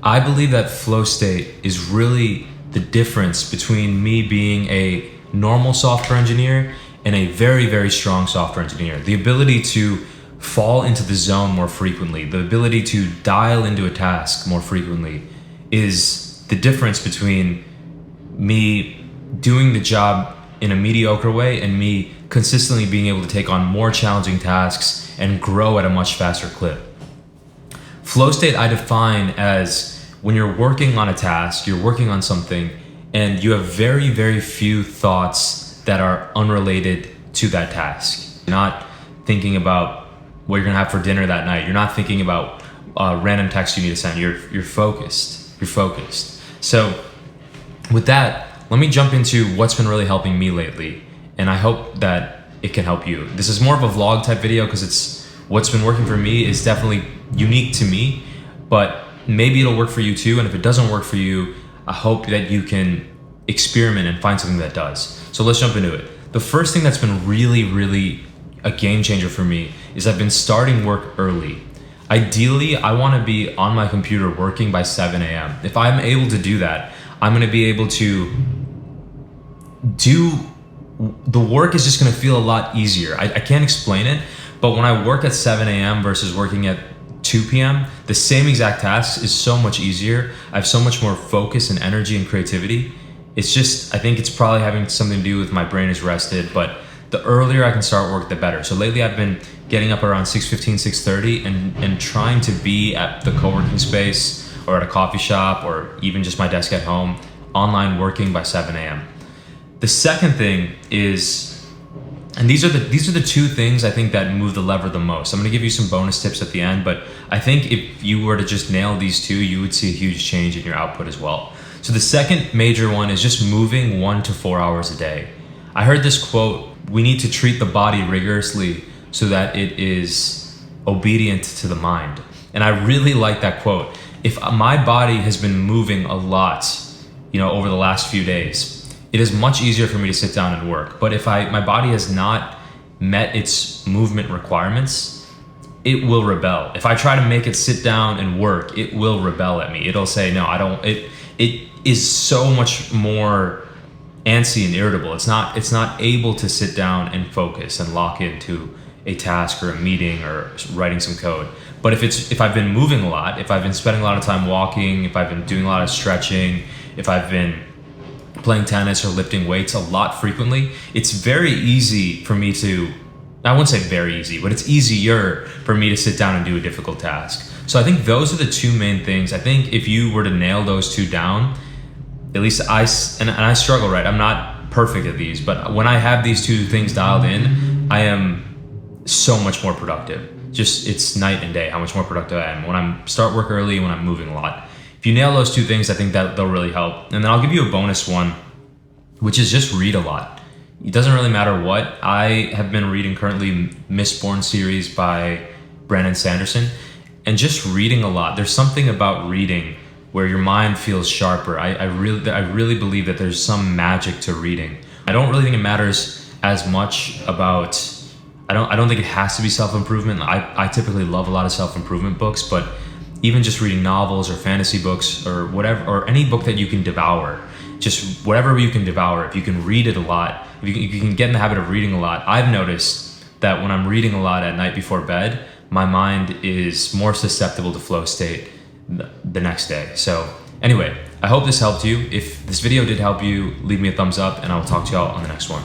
I believe that flow state is really the difference between me being a normal software engineer and a very, very strong software engineer. The ability to fall into the zone more frequently, the ability to dial into a task more frequently is the difference between me doing the job in a mediocre way and me consistently being able to take on more challenging tasks and grow at a much faster clip. Flow state I define as when you're working on a task, you're working on something, and you have very, very few thoughts that are unrelated to that task. You're not thinking about what you're gonna have for dinner that night. You're not thinking about random text you need to send. You're focused. You're focused. So with that, let me jump into what's been really helping me lately, and I hope that it can help you. This is more of a vlog type video because it's what's been working for me is definitely unique to me, but maybe it'll work for you too. And if it doesn't work for you, I hope that you can experiment and find something that does. So let's jump into it. The first thing that's been really, really a game changer for me is I've been starting work early. Ideally, I want to be on my computer working by 7 a.m. If I'm able to do that, I'm going to be able to do the work is just going to feel a lot easier. I can't explain it, but when I work at 7 a.m. versus working at 2 p.m., the same exact task is so much easier. I have so much more focus and energy and creativity. It's just, I think it's probably having something to do with my brain is rested, but the earlier I can start work, the better. So lately I've been getting up around 6:15, 6:30 and trying to be at the co-working space or at a coffee shop or even just my desk at home, online working by 7 a.m. The second thing is, and these are the two things I think that move the lever the most. I'm gonna give you some bonus tips at the end, but I think if you were to just nail these two, you would see a huge change in your output as well. So the second major one is just moving 1 to 4 hours a day. I heard this quote, we need to treat the body rigorously so that it is obedient to the mind. And I really like that quote. If my body has been moving a lot, over the last few days, it is much easier for me to sit down and work. But if my body has not met its movement requirements, it will rebel. If I try to make it sit down and work, it will rebel at me. It'll say, no, I don't, it is so much more antsy and irritable. It's not able to sit down and focus and lock into a task or a meeting or writing some code. But if I've been moving a lot, if I've been spending a lot of time walking, if I've been doing a lot of stretching, if I've been playing tennis or lifting weights a lot frequently, it's very easy for me to, I wouldn't say very easy, but it's easier for me to sit down and do a difficult task. So I think those are the two main things. I think if you were to nail those two down, at least I struggle, right? I'm not perfect at these, but when I have these two things dialed in, I am so much more productive. Just, it's night and day how much more productive I am when I start work early, when I'm moving a lot. If you nail those two things, I think that they'll really help. And then I'll give you a bonus one, which is just read a lot. It doesn't really matter what. I have been reading currently Mistborn series by Brandon Sanderson, and just reading a lot. There's something about reading where your mind feels sharper. I really believe that there's some magic to reading. I don't really think it matters as much about, I don't think it has to be self-improvement. I typically love a lot of self-improvement books, but even just reading novels or fantasy books or whatever, or any book that you can devour, just whatever you can devour, if you can read it a lot, if you can get in the habit of reading a lot. I've noticed that when I'm reading a lot at night before bed, my mind is more susceptible to flow state the next day. So anyway, I hope this helped you. If this video did help you, leave me a thumbs up and I will talk to y'all on the next one.